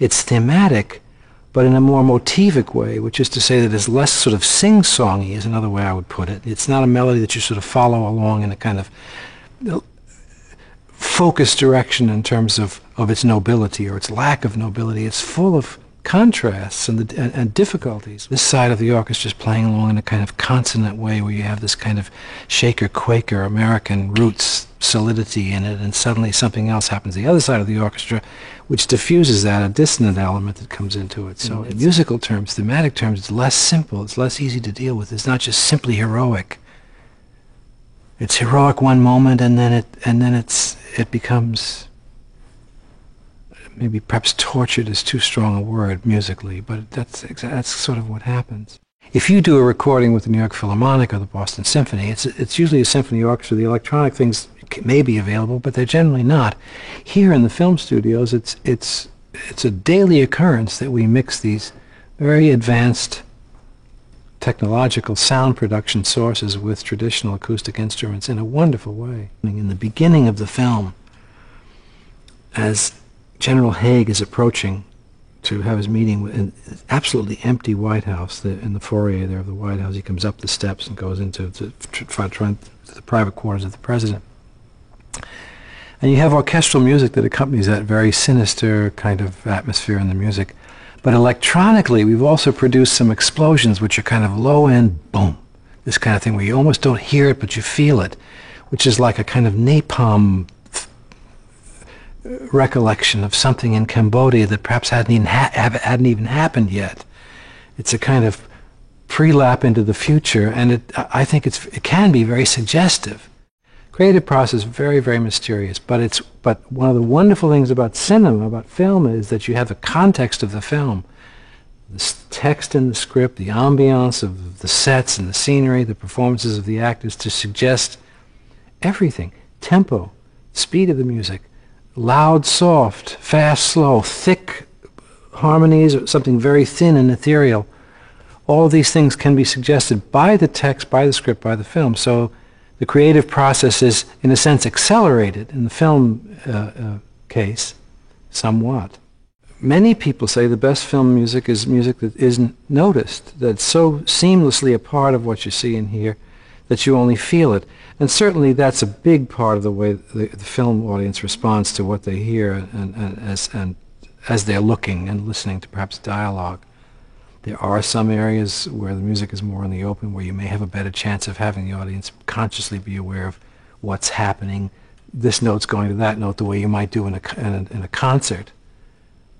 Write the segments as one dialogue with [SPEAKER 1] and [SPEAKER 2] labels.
[SPEAKER 1] It's thematic, but in a more motivic way, which is to say that it's less sort of sing-songy, is another way I would put it. It's not a melody that you sort of follow along in a kind of focused direction in terms of its nobility or its lack of nobility. It's full of contrasts and difficulties. This side of the orchestra is playing along in a kind of consonant way where you have this kind of Shaker, Quaker, American roots solidity in it, and suddenly something else happens. The other side of the orchestra, which diffuses that, a dissonant element that comes into it. So in musical terms, thematic terms, it's less simple, it's less easy to deal with. It's not just simply heroic. It's heroic one moment, and then it becomes, maybe perhaps tortured is too strong a word musically, but that's sort of what happens. If you do a recording with the New York Philharmonic or the Boston Symphony, it's usually a symphony orchestra. The electronic things may be available, but they're generally not. Here in the film studios, it's a daily occurrence that we mix these very advanced technological sound production sources with traditional acoustic instruments in a wonderful way. In the beginning of the film, as General Haig is approaching to have his meeting with an absolutely empty White House, in the foyer there of the White House, he comes up the steps and goes into the private quarters of the president. And you have orchestral music that accompanies that very sinister kind of atmosphere in the music. But electronically, we've also produced some explosions which are kind of low-end, boom, this kind of thing where you almost don't hear it, but you feel it, which is like a kind of napalm recollection of something in Cambodia that perhaps hadn't even happened yet. It's a kind of pre-lap into the future, and I think it can be very suggestive. Creative process, very, very mysterious, but one of the wonderful things about cinema, about film, is that you have the context of the film, the text in the script, the ambiance of the sets and the scenery, the performances of the actors, to suggest everything: tempo, speed of the music, loud, soft, fast, slow, thick harmonies, or something very thin and ethereal. All of these things can be suggested by the text, by the script, by the film. So the creative process is, in a sense, accelerated in the film case somewhat. Many people say the best film music is music that isn't noticed, that's so seamlessly a part of what you see and hear that you only feel it. And certainly that's a big part of the way the film audience responds to what they hear and as they're looking and listening to perhaps dialogue. There are some areas where the music is more in the open, where you may have a better chance of having the audience consciously be aware of what's happening. This note's going to that note, the way you might do in a concert.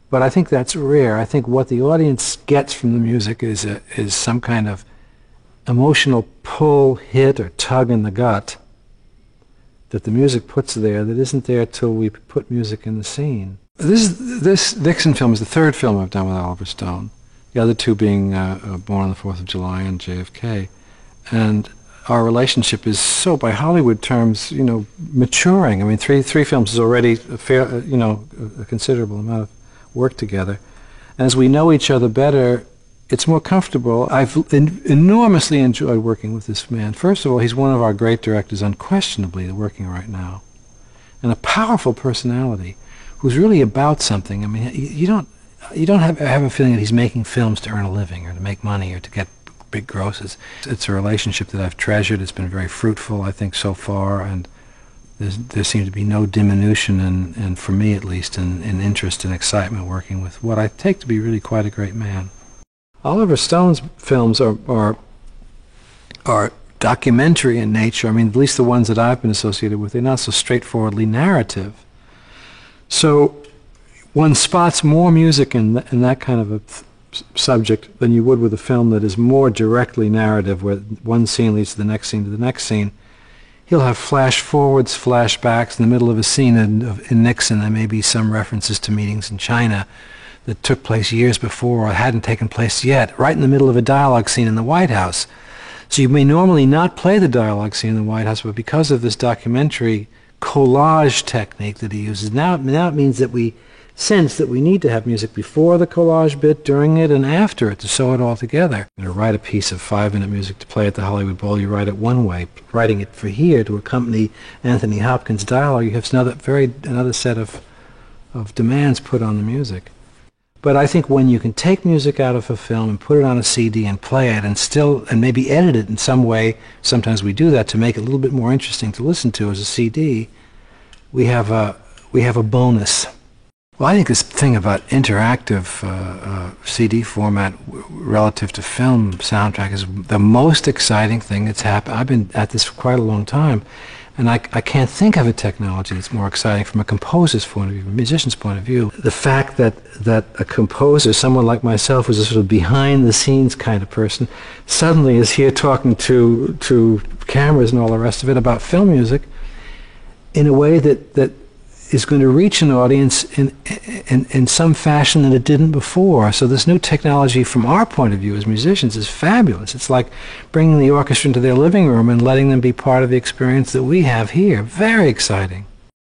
[SPEAKER 1] But I think that's rare. I think what the audience gets from the music is some kind of emotional pull, hit, or tug in the gut that the music puts there that isn't there till we put music in the scene. This Nixon film is the third film I've done with Oliver Stone. The other two being Born on the 4th of July and JFK. And our relationship is so, by Hollywood terms, maturing. I mean, three films is already a considerable amount of work together. And as we know each other better, it's more comfortable. I've enormously enjoyed working with this man. First of all, he's one of our great directors, unquestionably, working right now. And a powerful personality who's really about something. I mean, you don't have a feeling that he's making films to earn a living or to make money or to get big grosses. It's a relationship that I've treasured. It's been very fruitful, I think, so far, and there seems to be no diminution, and for me at least, in interest and excitement working with what I take to be really quite a great man. Oliver Stone's films are documentary in nature. I mean, at least the ones that I've been associated with, they're not so straightforwardly narrative. So one spots more music in that kind of a subject than you would with a film that is more directly narrative, where one scene leads to the next scene to the next scene. He'll have flash forwards, flashbacks. In the middle of a scene in Nixon, there may be some references to meetings in China that took place years before or hadn't taken place yet, right in the middle of a dialogue scene in the White House. So you may normally not play the dialogue scene in the White House, but because of this documentary collage technique that he uses, now it means that we sense that we need to have music before the collage bit, during it, and after it to sew it all together. To write a piece of 5-minute music to play at the Hollywood Bowl, you write it one way. Writing it for here to accompany Anthony Hopkins' dialogue, you have another set of demands put on the music. But I think when you can take music out of a film and put it on a CD and play it and maybe edit it in some way, sometimes we do that to make it a little bit more interesting to listen to as a CD, we have a bonus. Well, I think this thing about interactive CD format relative to film soundtrack is the most exciting thing that's happened. I've been at this for quite a long time, and I can't think of a technology that's more exciting from a composer's point of view, from a musician's point of view. The fact that a composer, someone like myself, who's a sort of behind-the-scenes kind of person, suddenly is here talking to cameras and all the rest of it about film music in a way that is going to reach an audience in some fashion that it didn't before. So this new technology from our point of view as musicians is fabulous. It's like bringing the orchestra into their living room and letting them be part of the experience that we have here. Very exciting.